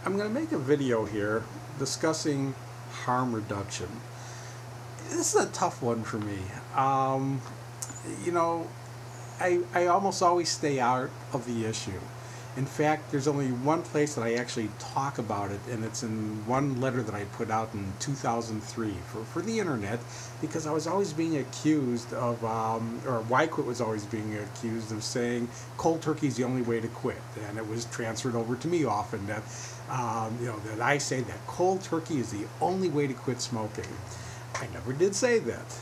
I'm going to make a video here discussing harm reduction. This is a tough one for me. You know, I almost always stay out of the issue. In fact, there's only one place that I actually talk about it, and it's in one letter that I put out in 2003 for the internet, because I was always being accused of, or Why Quit was always being accused of saying cold turkey is the only way to quit, and it was transferred over to me often that, that I say that cold turkey is the only way to quit smoking. I never did say that.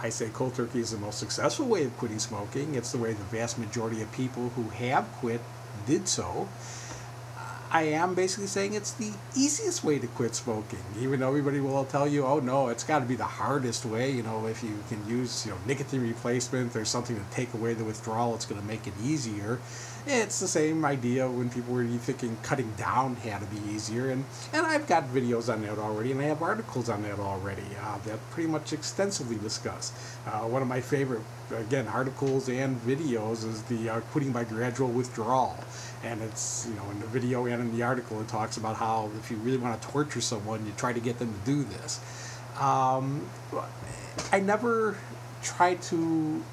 I say cold turkey is the most successful way of quitting smoking. It's the way the vast majority of people who have quit did so. I am basically saying it's the easiest way to quit smoking, even though everybody will tell you, oh no, it's got to be the hardest way. If you can use nicotine replacement, there's something to take away the withdrawal, it's going to make it easier. It's the same idea when people were thinking cutting down had to be easier, and I've got videos on that already, and I have articles on that already that pretty much extensively discuss. One of my favorite, again, articles and videos is the quitting by gradual withdrawal, and it's, in the video and in the article it talks about how if you really want to torture someone, you try to get them to do this. I never try to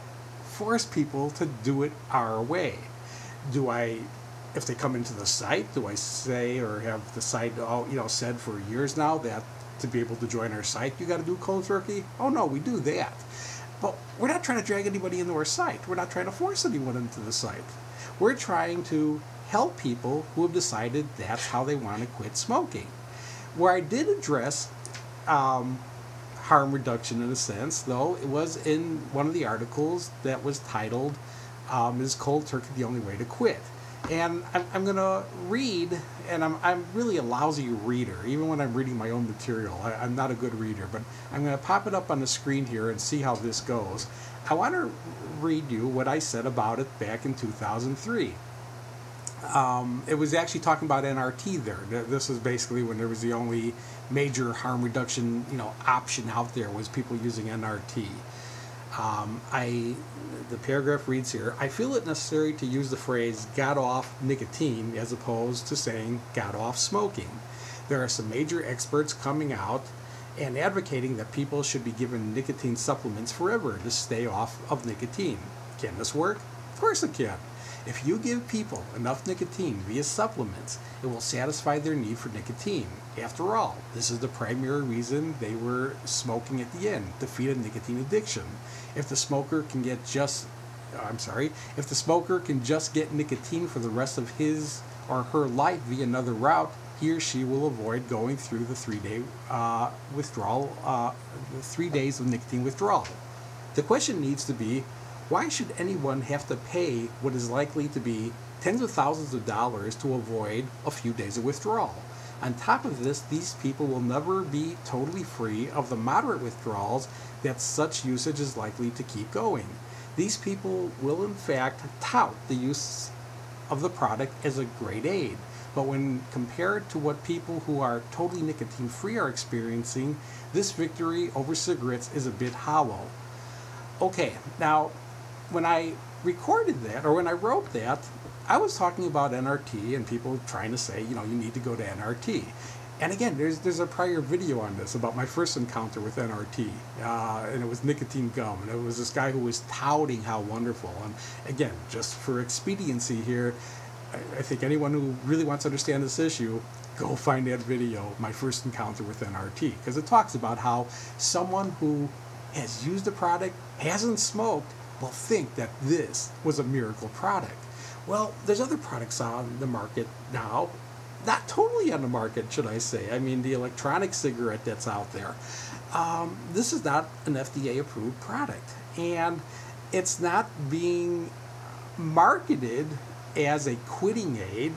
force people to do it our way. If they come into the site, do I say, or have the site said for years now that to be able to join our site you got to do cold turkey? Oh no, we do that. But we're not trying to drag anybody into our site. We're not trying to force anyone into the site. We're trying to help people who have decided that's how they want to quit smoking. Where I did address harm reduction in a sense, though, it was in one of the articles that was titled, Is Cold Turkey the Only Way to Quit? And I'm going to read, and I'm really a lousy reader, even when I'm reading my own material. I'm not a good reader, but I'm going to pop it up on the screen here and see how this goes. I want to read you what I said about it back in 2003. It was actually talking about NRT there. This is basically when there was the only major harm reduction, option out there was people using NRT. The paragraph reads here, I feel it necessary to use the phrase got off nicotine as opposed to saying got off smoking. There are some major experts coming out and advocating that people should be given nicotine supplements forever to stay off of nicotine. Can this work? Of course it can. If you give people enough nicotine via supplements, it will satisfy their need for nicotine. After all, this is the primary reason they were smoking at the end, to feed a nicotine addiction. If the smoker can just get nicotine for the rest of his or her life via another route, he or she will avoid going through the 3-day withdrawal, the 3 days of nicotine withdrawal. The question needs to be, why should anyone have to pay what is likely to be tens of thousands of dollars to avoid a few days of withdrawal? On top of this, these people will never be totally free of the moderate withdrawals that such usage is likely to keep going. These people will in fact tout the use of the product as a great aid, but when compared to what people who are totally nicotine free are experiencing, this victory over cigarettes is a bit hollow. Okay, now when I recorded that, or when I wrote that, I was talking about NRT and people trying to say, you need to go to NRT. And again, there's a prior video on this about my first encounter with NRT, and it was nicotine gum, and it was this guy who was touting how wonderful. And again, just for expediency here, I think anyone who really wants to understand this issue, go find that video, my first encounter with NRT, because it talks about how someone who has used the product, hasn't smoked, will think that this was a miracle product. Well, there's other products on the market now, not totally on the market, should I say. I mean, the electronic cigarette that's out there. This is not an FDA-approved product, and it's not being marketed as a quitting aid.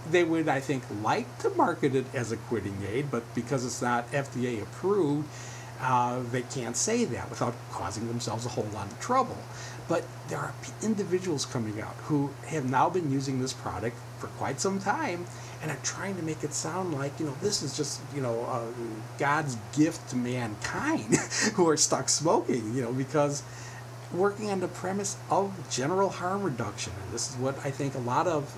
They would, I think, like to market it as a quitting aid, but because it's not FDA-approved, they can't say that without causing themselves a whole lot of trouble. But there are individuals coming out who have now been using this product for quite some time and are trying to make it sound like, this is just, God's gift to mankind who are stuck smoking, because working on the premise of general harm reduction. And this is what I think a lot of,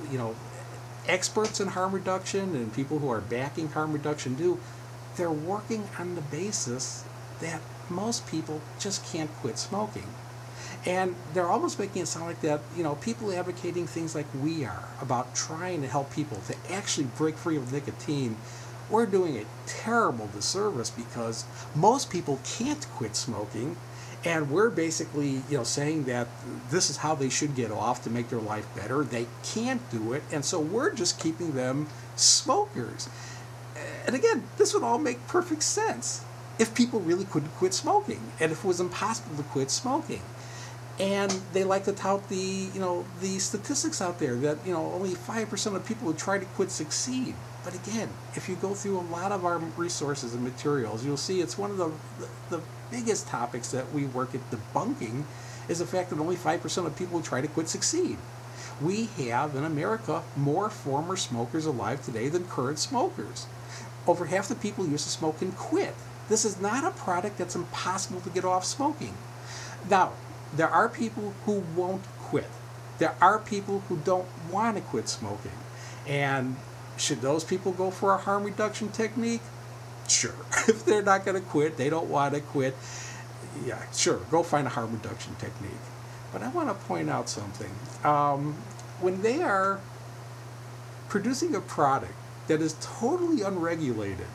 experts in harm reduction and people who are backing harm reduction do, they're working on the basis that most people just can't quit smoking. And they're almost making it sound like that, people advocating things like we are about trying to help people to actually break free of nicotine, we're doing a terrible disservice because most people can't quit smoking, and we're basically, saying that this is how they should get off to make their life better. They can't do it, and so we're just keeping them smokers. And again, this would all make perfect sense if people really couldn't quit smoking, and if it was impossible to quit smoking. And they like to tout the statistics out there that, only 5% of people who try to quit succeed. But again, if you go through a lot of our resources and materials, you'll see it's one of the biggest topics that we work at debunking is the fact that only 5% of people who try to quit succeed. We have, in America, more former smokers alive today than current smokers. Over half the people who used to smoke can quit. This is not a product that's impossible to get off smoking. Now, there are people who won't quit. There are people who don't want to quit smoking. And should those people go for a harm reduction technique? Sure. If they're not going to quit, they don't want to quit, yeah, sure, go find a harm reduction technique. But I want to point out something. When they are producing a product that is totally unregulated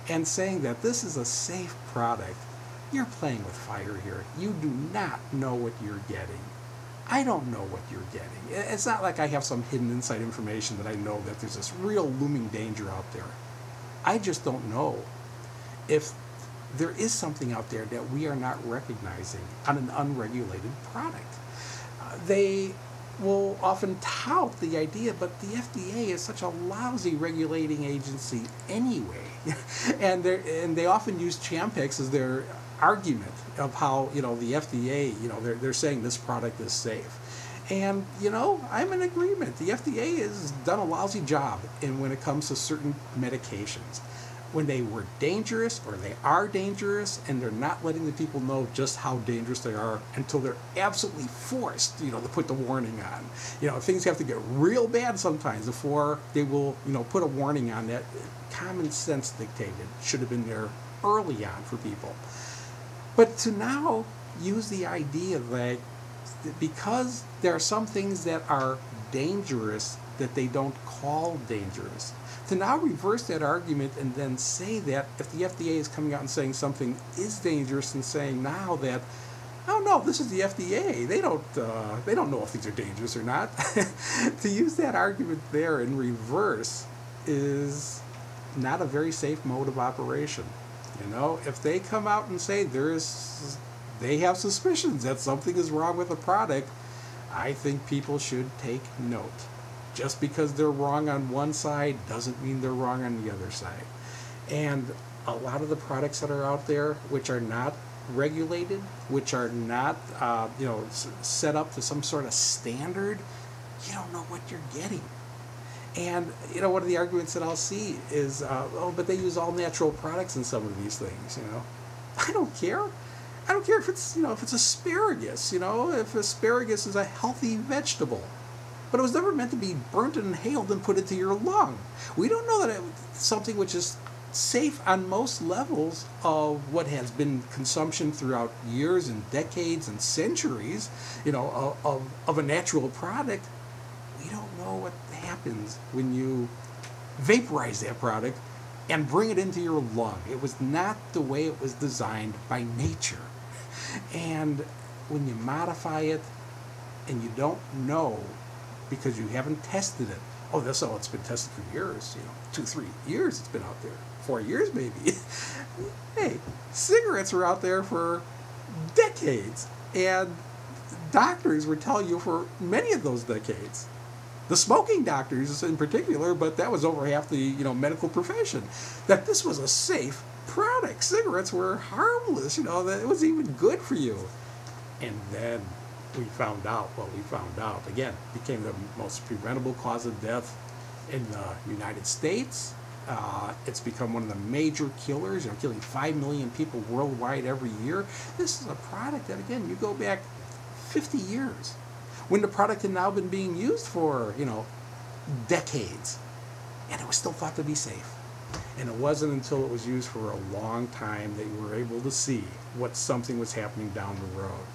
and saying that this is a safe product, you're playing with fire here. You do not know what you're getting. I don't know what you're getting. It's not like I have some hidden inside information that I know that there's this real looming danger out there. I just don't know if there is something out there that we are not recognizing on an unregulated product. They will often tout the idea, but the FDA is such a lousy regulating agency anyway. and they often use Champix as their argument of how, the FDA, they're saying this product is safe. And, I'm in agreement. The FDA has done a lousy job when it comes to certain medications. When they were dangerous, or they are dangerous, and they're not letting the people know just how dangerous they are until they're absolutely forced, to put the warning on. Things have to get real bad sometimes before they will, put a warning on that. Common sense dictated should have been there early on for people. But to now use the idea that because there are some things that are dangerous that they don't call dangerous, to now reverse that argument and then say that if the FDA is coming out and saying something is dangerous and saying now that, oh no, this is the FDA, they don't know if things are dangerous or not. To use that argument there in reverse is not a very safe mode of operation. If they come out and say they have suspicions that something is wrong with a product, I think people should take note. Just because they're wrong on one side doesn't mean they're wrong on the other side. And a lot of the products that are out there, which are not regulated, which are not set up to some sort of standard, you don't know what you're getting. And, one of the arguments that I'll see is, but they use all natural products in some of these things, I don't care. I don't care if it's, if it's asparagus, if asparagus is a healthy vegetable. But it was never meant to be burnt and inhaled and put into your lung. We don't know that it's something which is safe on most levels of what has been consumption throughout years and decades and centuries, of a natural product. We don't know what happens when you vaporize that product and bring it into your lung. It was not the way it was designed by nature. And when you modify it and you don't know because you haven't tested it, it's been tested for years, 2-3 years it's been out there, 4 years maybe. Hey, cigarettes were out there for decades, and doctors were telling you for many of those decades. The smoking doctors in particular, but that was over half the medical profession, that this was a safe product. Cigarettes were harmless, that it was even good for you. And then we found out what we found out. Again, became the most preventable cause of death in the United States. It's become one of the major killers, killing 5 million people worldwide every year. This is a product that, again, you go back 50 years, when the product had now been being used for, decades. and it was still thought to be safe. And it wasn't until it was used for a long time that you were able to see what something was happening down the road.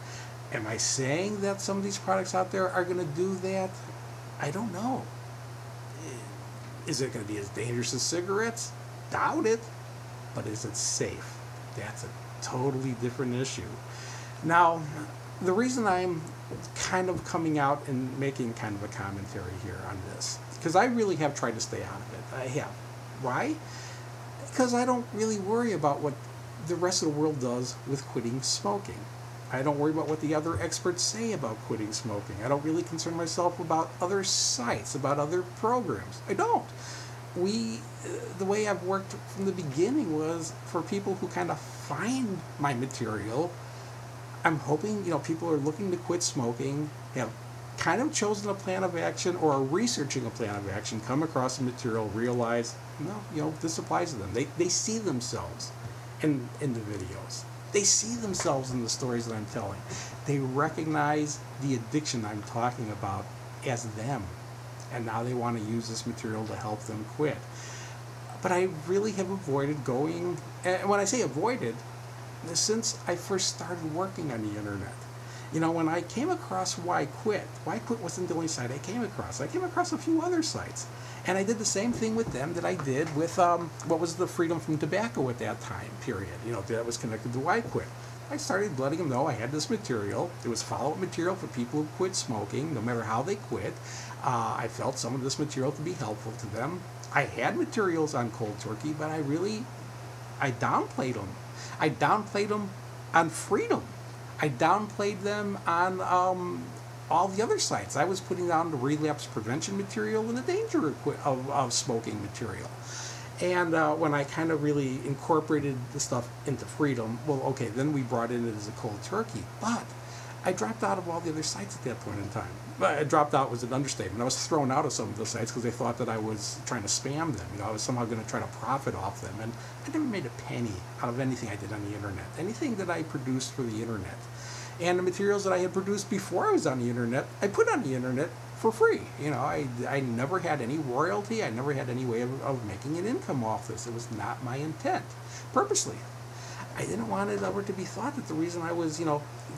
Am I saying that some of these products out there are going to do that? I don't know. Is it going to be as dangerous as cigarettes? Doubt it. But is it safe? That's a totally different issue. Now, the reason I'm kind of coming out and making kind of a commentary here on this, because I really have tried to stay out of it. I have. Why? Because I don't really worry about what the rest of the world does with quitting smoking. I don't worry about what the other experts say about quitting smoking. I don't really concern myself about other sites, about other programs. I don't. The way I've worked from the beginning was for people who kind of find my material. I'm hoping, people are looking to quit smoking, have kind of chosen a plan of action or are researching a plan of action, come across the material, realize, this applies to them. They see themselves in the videos. They see themselves in the stories that I'm telling. They recognize the addiction I'm talking about as them. And now they want to use this material to help them quit. But I really have avoided going, and when I say avoided, since I first started working on the internet. When I came across Why Quit wasn't the only site I came across. I came across a few other sites. And I did the same thing with them that I did with what was the Freedom from Tobacco at that time period, that was connected to Why Quit. I started letting them know I had this material. It was follow-up material for people who quit smoking, no matter how they quit. I felt some of this material to be helpful to them. I had materials on cold turkey, but I downplayed them. I downplayed them on Freedom. I downplayed them on all the other sites. I was putting down the relapse prevention material and the danger of smoking material. And when I kind of really incorporated the stuff into Freedom, then we brought it in as a cold turkey. But I dropped out of all the other sites at that point in time. I dropped out was an understatement. I was thrown out of some of those sites because they thought that I was trying to spam them. I was somehow going to try to profit off them. And I never made a penny out of anything I did on the internet. Anything that I produced for the internet. And the materials that I had produced before I was on the internet, I put on the internet for free. I never had any royalty. I never had any way of making an income off this. It was not my intent, purposely. I didn't want it ever to be thought that the reason I was,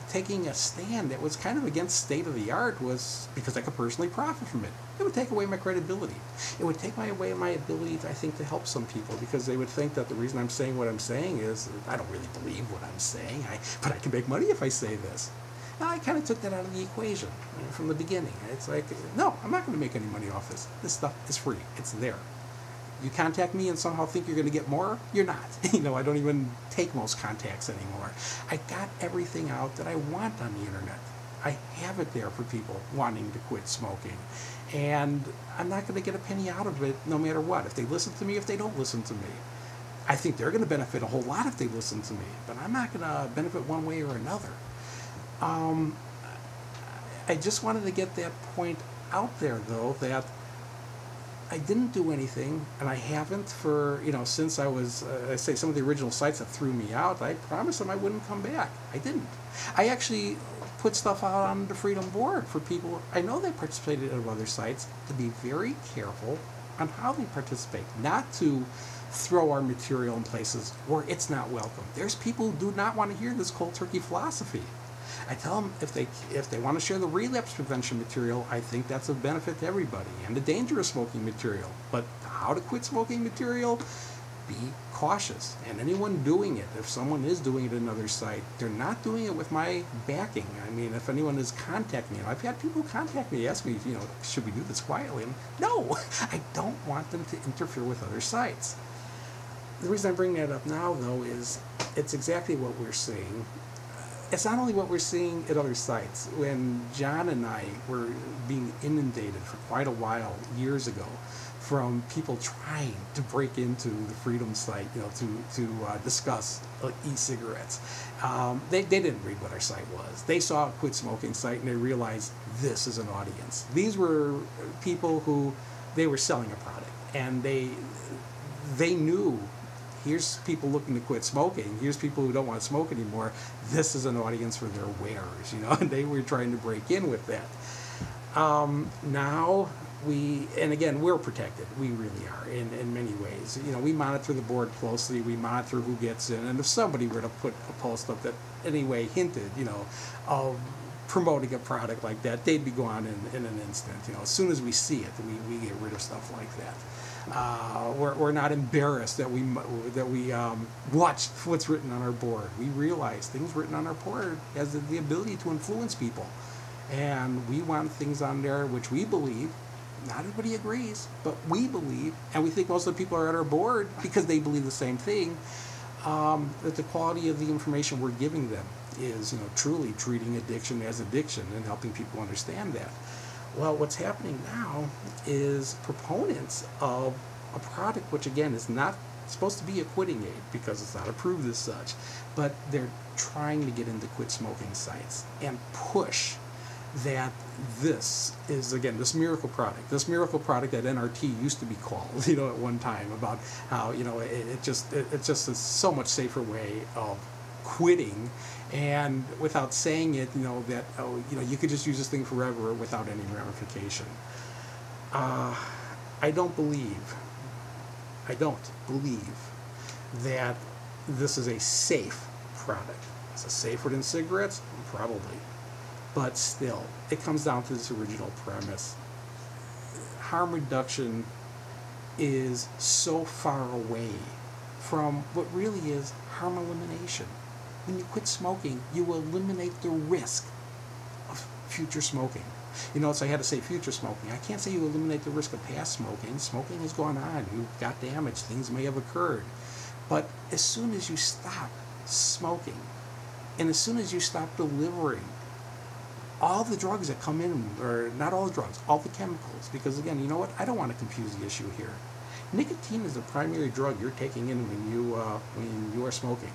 taking a stand that was kind of against state of the art was because I could personally profit from it. It would take away my credibility. It would take away my ability, to help some people, because they would think that the reason I'm saying what I'm saying is I don't really believe what I'm saying, but I can make money if I say this. Now, I kind of took that out of the equation from the beginning. It's like, no, I'm not going to make any money off this. This stuff is free. It's there. You contact me and somehow think you're going to get more, you're not. I don't even take most contacts anymore. I got everything out that I want on the internet. I have it there for people wanting to quit smoking. And I'm not going to get a penny out of it no matter what. If they listen to me, if they don't listen to me. I think they're going to benefit a whole lot if they listen to me. But I'm not going to benefit one way or another. I just wanted to get that point out there, though, that I didn't do anything, and I haven't for, since I was, I say some of the original sites that threw me out, I promised them I wouldn't come back. I didn't. I actually put stuff out on the Freedom Board for people, I know they participated in other sites, to be very careful on how they participate, not to throw our material in places where it's not welcome. There's people who do not want to hear this cold turkey philosophy. I tell them if they want to share the relapse prevention material, I think that's a benefit to everybody, and the dangerous smoking material. But how to quit smoking material, be cautious. And anyone doing it, if someone is doing it at another site, they're not doing it with my backing. I mean, if anyone is contacting me, and I've had people contact me, ask me, should we do this quietly? And no, I don't want them to interfere with other sites. The reason I bring that up now, though, is it's exactly what we're seeing. It's not only what we're seeing at other sites. When John and I were being inundated for quite a while, years ago, from people trying to break into the Freedom site, to discuss e-cigarettes. They didn't read what our site was. They saw a quit smoking site and they realized this is an audience. These were people who, they were selling a product, and they knew, here's people looking to quit smoking. Here's people who don't want to smoke anymore. This is an audience for their wares, and they were trying to break in with that. Now, and again, we're protected. We really are in many ways. You know, we monitor the board closely. We monitor who gets in, and if somebody were to put a post up that anyway hinted, you know, of promoting a product like that, they'd be gone in an instant. You know, as soon as we see it, we get rid of stuff like that. We're not embarrassed that we watch what's written on our board. We realize things written on our board has the ability to influence people, and we want things on there which we believe. Not everybody agrees, but we believe, and we think most of the people are at our board because they believe the same thing, that the quality of the information we're giving them is, you know, truly treating addiction as addiction and helping people understand that. Well, what's happening now is proponents of a product which, again, is not supposed to be a quitting aid because it's not approved as such, but they're trying to get into quit smoking sites and push that this is, again, this miracle product that NRT used to be called, you know, at one time, about how, you know, it's just a so much safer way of quitting, and without saying it, you know, that, oh, you know, you could just use this thing forever without any ramification. I don't believe that this is a safe product. Is it safer than cigarettes? Probably. But still, it comes down to this original premise. Harm reduction is so far away from what really is harm elimination. When you quit smoking, you will eliminate the risk of future smoking. You know, so I had to say future smoking. I can't say you eliminate the risk of past smoking. Smoking has gone on. You got damage. Things may have occurred. But as soon as you stop smoking, and as soon as you stop delivering all the drugs that come in, or not all the drugs, all the chemicals, because again, you know what? I don't want to confuse the issue here. Nicotine is the primary drug you're taking in when you are smoking.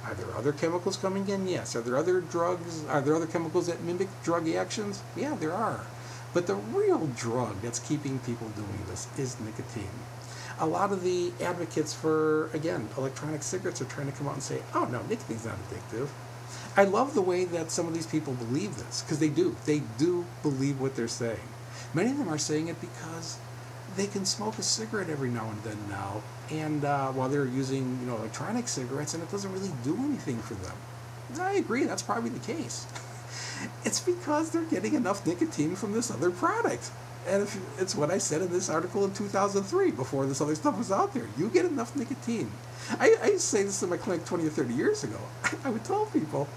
Are there other chemicals coming in? Yes. Are there other drugs? Are there other chemicals that mimic drug actions? Yeah, there are. But the real drug that's keeping people doing this is nicotine. A lot of the advocates for, again, electronic cigarettes are trying to come out and say, oh no, nicotine's not addictive. I love the way that some of these people believe this, because they do. They do believe what they're saying. Many of them are saying it because they can smoke a cigarette every now and then now, and while they're using, you know, electronic cigarettes, and it doesn't really do anything for them. I agree, that's probably the case. It's because they're getting enough nicotine from this other product. And it's what I said in this article in 2003, before this other stuff was out there. You get enough nicotine. I used to say this in my clinic 20 or 30 years ago. I would tell people,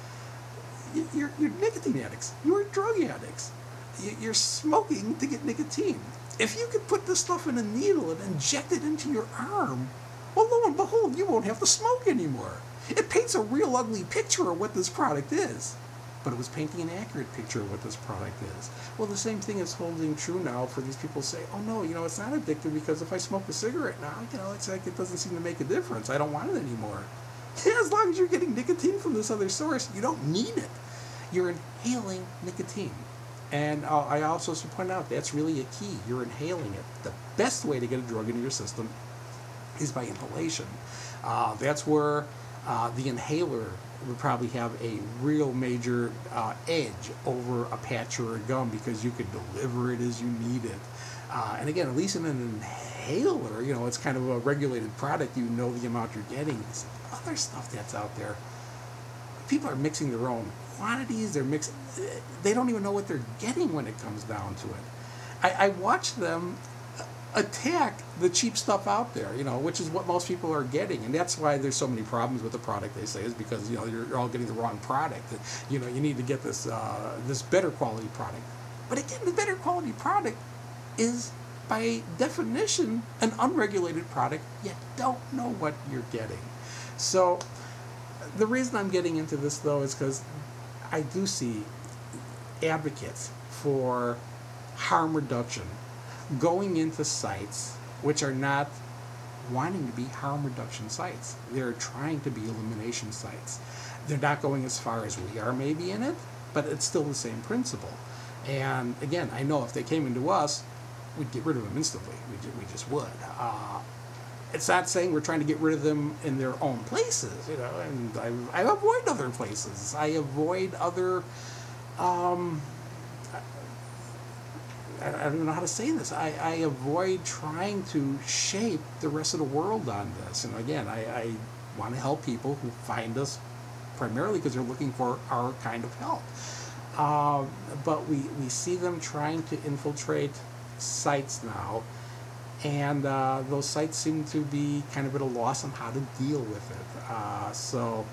you're nicotine addicts. You're drug addicts. You're smoking to get nicotine. If you could put this stuff in a needle and inject it into your arm, well, lo and behold, you won't have to smoke anymore. It paints a real ugly picture of what this product is. But it was painting an accurate picture of what this product is. Well, the same thing is holding true now for these people who say, oh no, you know, it's not addictive because if I smoke a cigarette now, you know, it's like it doesn't seem to make a difference. I don't want it anymore. As long as you're getting nicotine from this other source, you don't need it. You're inhaling nicotine. And I also should point out, that's really a key. You're inhaling it. The best way to get a drug into your system is by inhalation. That's where the inhaler would probably have a real major edge over a patch or a gum, because you could deliver it as you need it. And again, at least in an inhaler, you know, it's kind of a regulated product. You know the amount you're getting. This other stuff that's out there, people are mixing their own quantities. They don't even know what they're getting when it comes down to it. I watch them attack the cheap stuff out there, you know, which is what most people are getting, and that's why there's so many problems with the product. They say is because, you know, you're all getting the wrong product. You know, you need to get this this better quality product. But again, the better quality product is by definition an unregulated product. You don't know what you're getting. So the reason I'm getting into this though is because I do see advocates for harm reduction going into sites which are not wanting to be harm reduction sites. They're trying to be elimination sites. They're not going as far as we are maybe in it, but it's still the same principle. And again, I know if they came into us, we'd get rid of them instantly. We just would. It's not saying we're trying to get rid of them in their own places, you know, and I avoid other places. I avoid other I don't even know how to say this. I avoid trying to shape the rest of the world on this. And again, I want to help people who find us primarily because they're looking for our kind of help. But we see them trying to infiltrate sites now, and those sites seem to be kind of at a loss on how to deal with it. So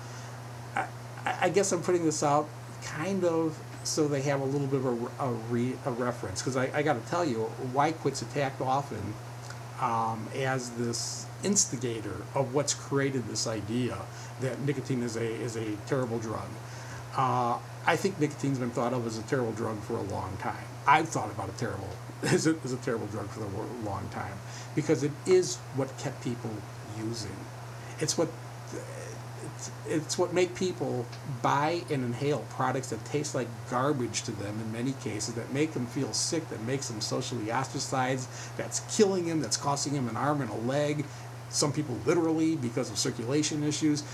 I guess I'm putting this out kind of so they have a little bit of a reference, because I got to tell you, Why Quit's attacked often as this instigator of what's created this idea that nicotine is a terrible drug. I think nicotine's been thought of as a terrible drug for a long time. I've thought about it as a terrible drug for a long time, because it is what kept people using. It's what made people buy and inhale products that taste like garbage to them in many cases, that make them feel sick, that makes them socially ostracized, that's killing them, that's costing them an arm and a leg, some people literally because of circulation issues.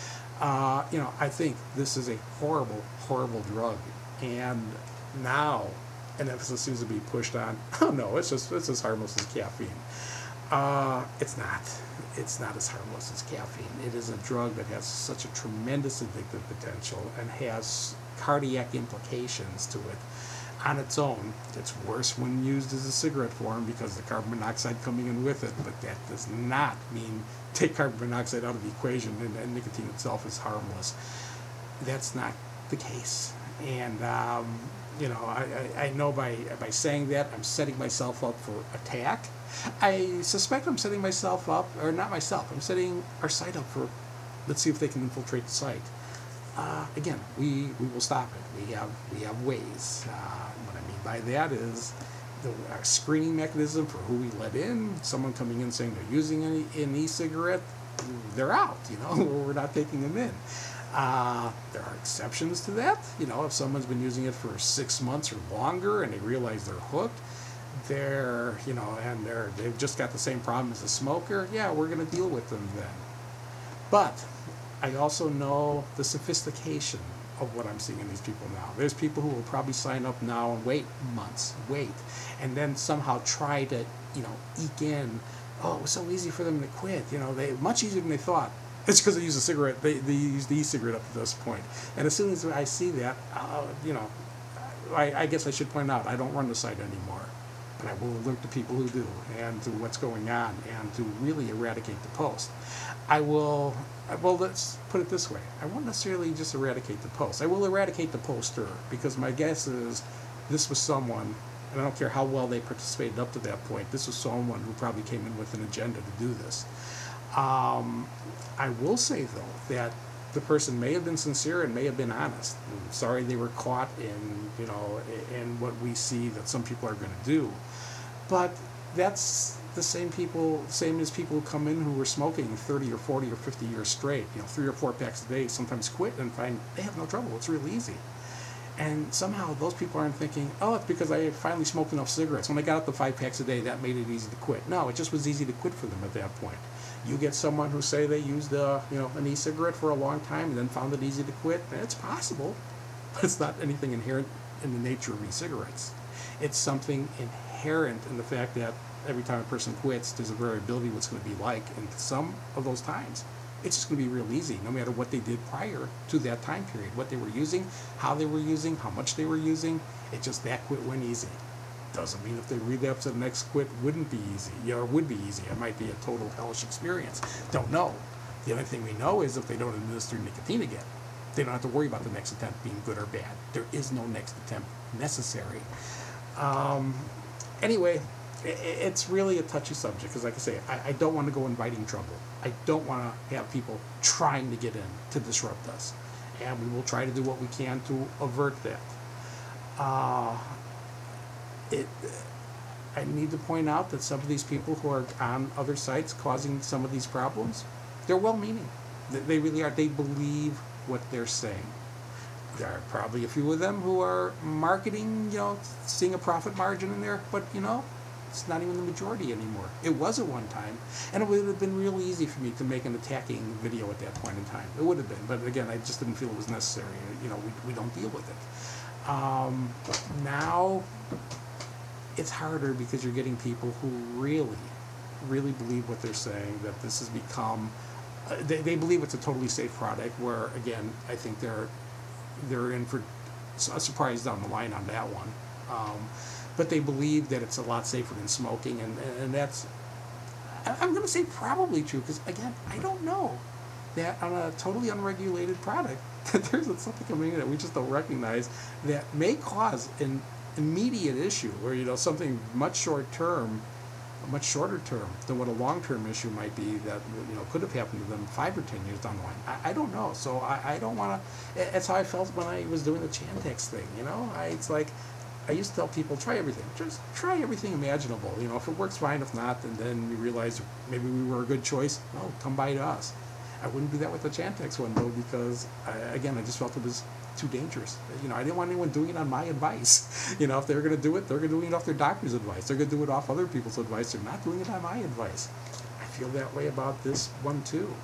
I think this is a horrible, horrible drug. And now an emphasis seems to be pushed on, oh no, it's as harmless as caffeine. It's not. It's not as harmless as caffeine. It is a drug that has such a tremendous addictive potential and has cardiac implications to it on its own. It's worse when used as a cigarette form because of the carbon monoxide coming in with it, but that does not mean take carbon monoxide out of the equation and nicotine itself is harmless. That's not the case. And I know by saying that I'm setting myself up for attack. I suspect I'm setting myself up, or not myself, I'm setting our site up for, let's see if they can infiltrate the site. Again, we will stop it. We have ways. What I mean by that is our screening mechanism for who we let in. Someone coming in saying they're using an e-cigarette, they're out. We're not taking them in. There are exceptions to that. If someone's been using it for 6 months or longer and they realize they're hooked, they've just got the same problem as a smoker, yeah, we're going to deal with them then. But I also know the sophistication of what I'm seeing in these people now. There's people who will probably sign up now and wait months, and then somehow try to, eke in, oh, it was so easy for them to quit. Much easier than they thought. It's because they use a cigarette. They use the e-cigarette up to this point. And as soon as I see that, I guess I should point out, I don't run the site anymore. But I will alert the people who do and to what's going on and to really eradicate the post. Let's put it this way. I won't necessarily just eradicate the post. I will eradicate the poster, because my guess is this was someone, and I don't care how well they participated up to that point, this was someone who probably came in with an agenda to do this. I will say, though, that the person may have been sincere and may have been honest. I'm sorry they were caught in what we see that some people are going to do. But that's the same as people who come in who were smoking 30 or 40 or 50 years straight, 3 or 4 packs a day, sometimes quit and find they have no trouble. It's real easy. And somehow those people aren't thinking, oh, it's because I finally smoked enough cigarettes. When I got up to 5 packs a day, that made it easy to quit. No, it just was easy to quit for them at that point. You get someone who say they used an e-cigarette for a long time and then found it easy to quit. It's possible, but it's not anything inherent in the nature of e-cigarettes. It's something inherent in the fact that every time a person quits, there's a variability what's going to be like. And some of those times, it's just going to be real easy, no matter what they did prior to that time period, what they were using, how they were using, how much they were using. It just that quit went easy. Doesn't mean if they relapse to the next quit wouldn't be easy, or would be easy. It might be a total hellish experience. Don't know. The only thing we know is if they don't administer nicotine again, they don't have to worry about the next attempt being good or bad. There is no next attempt necessary. Anyway, it's really a touchy subject, because like I say, I don't want to go inviting trouble. I don't want to have people trying to get in to disrupt us. And we will try to do what we can to avert that. I need to point out that some of these people who are on other sites causing some of these problems, they're well-meaning. They really are. They believe what they're saying. There are probably a few of them who are marketing, seeing a profit margin in there, but, it's not even the majority anymore. It was at one time, and it would have been real easy for me to make an attacking video at that point in time. It would have been, but again, I just didn't feel it was necessary. We don't deal with it. Now, it's harder because you're getting people who really, really believe what they're saying, that this has become, they believe it's a totally safe product, where, again, I think they're in for a surprise down the line on that one. But they believe that it's a lot safer than smoking, and that's, I'm going to say probably true, because, again, I don't know that on a totally unregulated product that there's something coming in that we just don't recognize that may cause an immediate issue, or, you know, something much shorter term than what a long-term issue might be that, you know, could have happened to them 5 or 10 years down the line. I don't know. So I don't want to. That's how I felt when I was doing the Chantix thing. You know, it's like, I used to tell people, try everything. Just try everything imaginable. You know, if it works, fine. If not, and then we realize maybe we were a good choice, well, come by to us. I wouldn't do that with the Chantix one, though, because, again, I just felt it was too dangerous. You know, I didn't want anyone doing it on my advice. You know, if they were going to do it, they're going to do it off their doctor's advice. They're going to do it off other people's advice. They're not doing it on my advice. I feel that way about this one, too.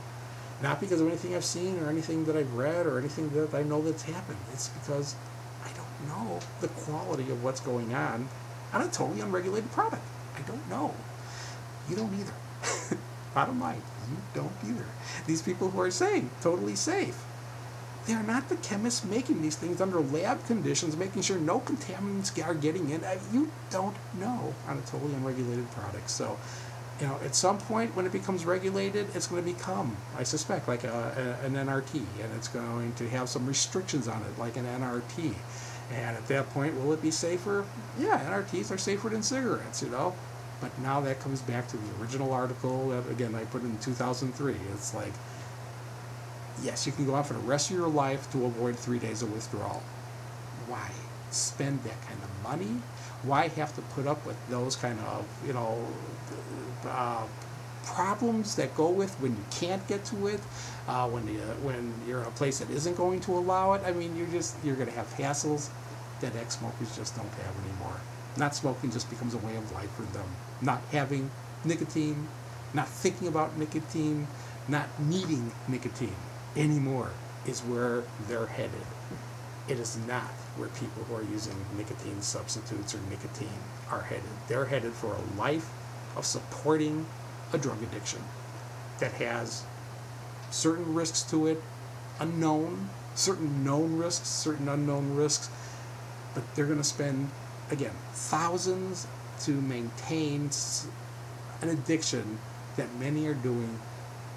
Not because of anything I've seen or anything that I've read or anything that I know that's happened. It's because I don't know the quality of what's going on a totally unregulated product. I don't know. You don't either. Bottom line, you don't either. These people who are saying totally safe, they're not the chemists making these things under lab conditions, making sure no contaminants are getting in. You don't know on a totally unregulated product. So, you know, at some point when it becomes regulated, it's going to become, I suspect, like an NRT, and it's going to have some restrictions on it, like an NRT. And at that point, will it be safer? Yeah, NRTs are safer than cigarettes, you know. But now that comes back to the original article that, again, I put in 2003. It's like, yes, you can go on for the rest of your life to avoid 3 days of withdrawal. Why spend that kind of money? Why have to put up with those kind of, you know, problems that go with when you can't get to it, when you're in a place that isn't going to allow it? I mean, you're going to have hassles that ex-smokers just don't have anymore. Not smoking just becomes a way of life for them. Not having nicotine, not thinking about nicotine, not needing nicotine anymore is where they're headed. It is not where people who are using nicotine substitutes or nicotine are headed. They're headed for a life of supporting a drug addiction that has certain risks to it, certain known risks, certain unknown risks, but they're going to spend, again, thousands to maintain an addiction that many are doing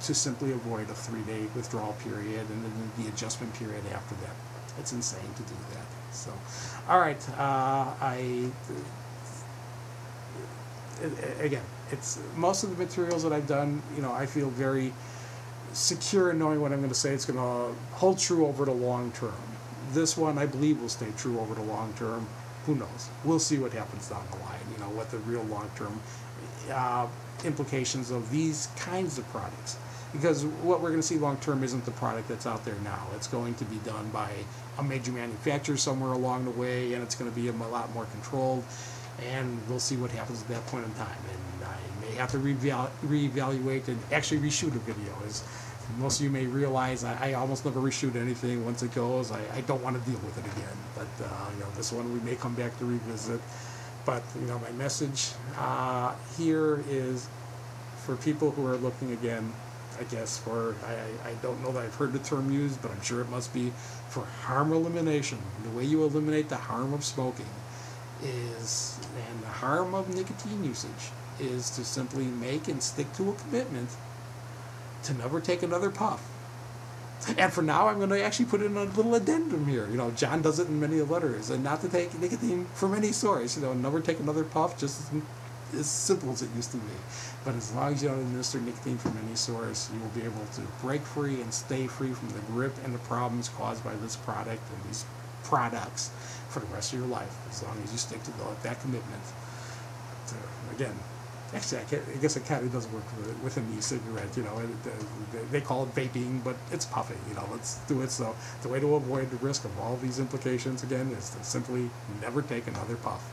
to simply avoid a 3-day withdrawal period and then the adjustment period after that. It's insane to do that. So, all right, again, it's most of the materials that I've done, you know, I feel very secure in knowing what I'm going to say. It's going to hold true over the long term. This one, I believe, will stay true over the long term. Who knows? We'll see what happens down the line, you know, what the real long-term implications of these kinds of products. Because what we're going to see long-term isn't the product that's out there now. It's going to be done by a major manufacturer somewhere along the way, and it's going to be a lot more controlled, and we'll see what happens at that point in time. And I may have to reevaluate and actually reshoot a video. As most of you may realize, I almost never reshoot anything. Once it goes, I don't want to deal with it again. But you know, this one we may come back to revisit. But you know, my message here is for people who are looking again, I guess for, I don't know that I've heard the term used, but I'm sure it must be for harm elimination. The way you eliminate the harm of smoking is, and the harm of nicotine usage, is to simply make and stick to a commitment to never take another puff. And for now, I'm going to actually put in a little addendum here. You know, John does it in many letters, and not to take nicotine from any source. You know, never take another puff, just as simple as it used to be. But as long as you don't administer nicotine from any source, you will be able to break free and stay free from the grip and the problems caused by this product and these products for the rest of your life, as long as you stick to that commitment. So, again, actually, I guess it kind of does work with an e-cigarette. You know, they call it vaping, but it's puffing. You know, let's do it. So the way to avoid the risk of all these implications, again, is to simply never take another puff.